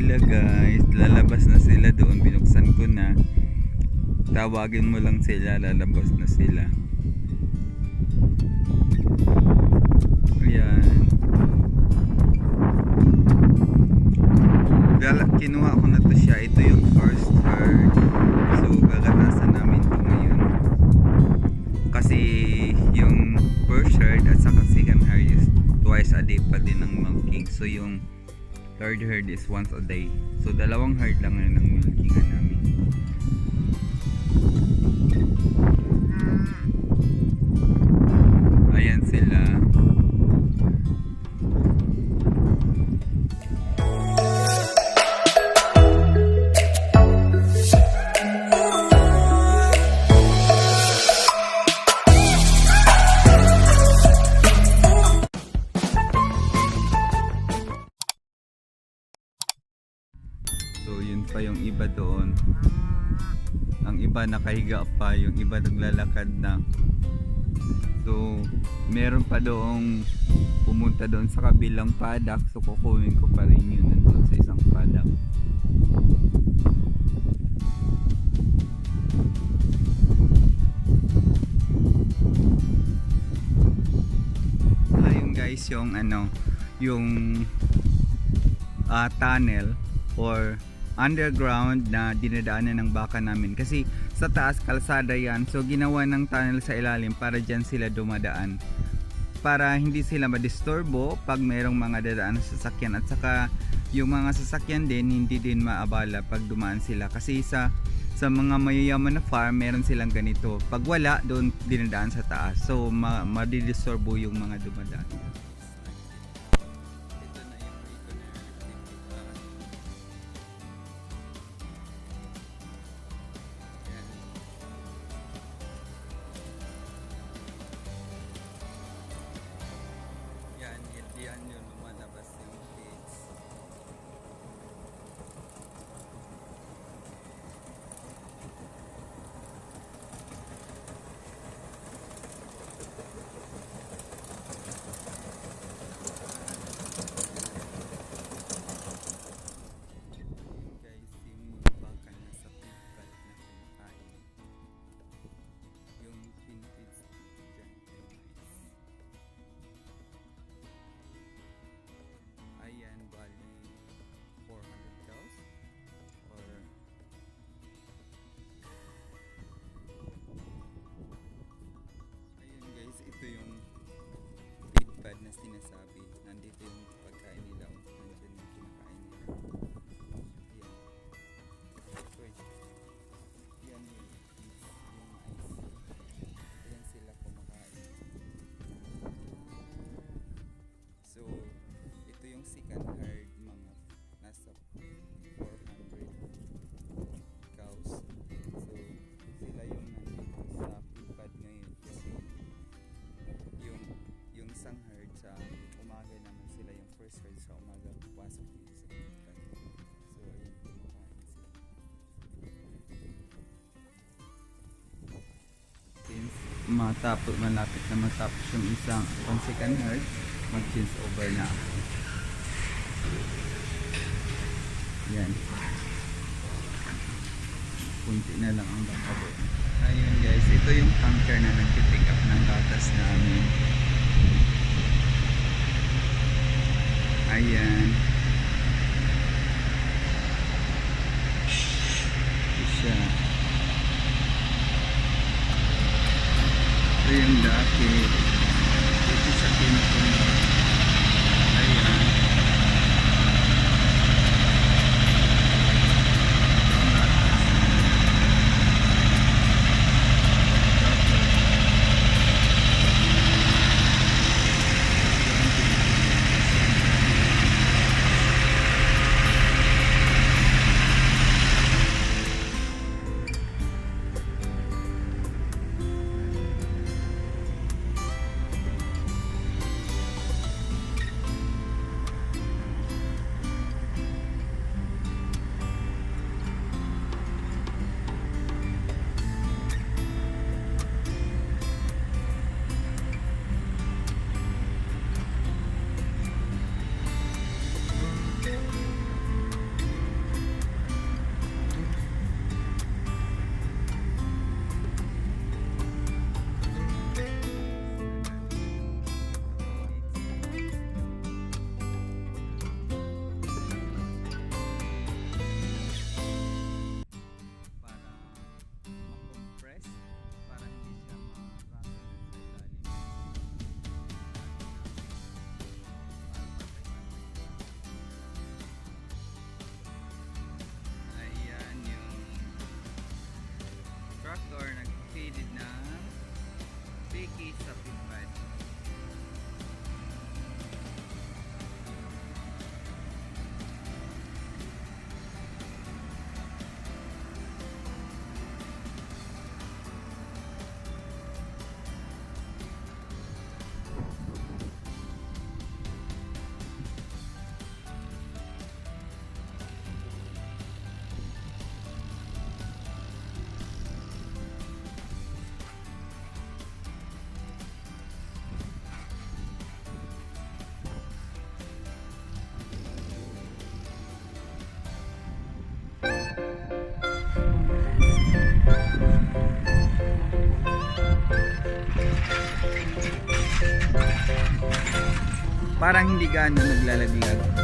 sila guys. Lalabas na sila doon. Binuksan ko na. Tawagin mo lang sila. Lalabas na sila. Ayan. Kinuha ko na to siya. Ito yung first herd. So gaganasan namin to ngayon. Kasi yung first herd at saka second herd is twice a day pa din ng milking. So yung third herd is once a day. So dalawang herd lang yun ng milkingan namin. Ayan sila. So yun pa yung iba doon. Ang iba nakahiga pa, yung iba naglalakad na. So meron pa doong pumunta doon sa kabilang paddock. So kukunin ko pa rin yun nandun sa isang paddock. Ayun guys, yung yung tunnel or underground na dinadaanan ng baka namin, kasi sa taas kalsada yan, so ginawa ng tunnel sa ilalim para dyan sila dumadaan, para hindi sila madisturbo pag mayroong mga dadaan sa sasakyan, at saka yung mga sasakyan din hindi din maabala pag dumaan sila, kasi sa mga mayayaman na farm meron silang ganito, pag wala doon dinadaan sa taas, so madidisturbo yung mga dumadaan. Yan yung lumalabas yung pigs. Guys, yung baka na sa pigpad na kumakain. Yung pinpids dyan. Ayan, bali 400 cows or ayun guys, ito yung feed pad na sinasabi. Nandito yung pagkain nila, nandyan yung kinakain nila. Ayan. Uy. Yan yung feeds, yung mais. Ayan sila kumakain. So ito yung second herd, mga nasa 400 cows. So sila yung nandito sa pipad ngayon, kasi yung isang herd sa umaga naman, sila yung first herd sa umaga pasok dito sa pipad. So ayun, kumakain sila. Since malapit na matapos yung isang second herd, mag-change over na. Yan. Kunti na lang ang baka doon. Ayun guys, ito yung tanker na nag-pick up ng gatas namin. Ayan. Ito siya. Ito yung dati. Ito siya kinukunin. Ayan. parang hindi gaano naglalaglag.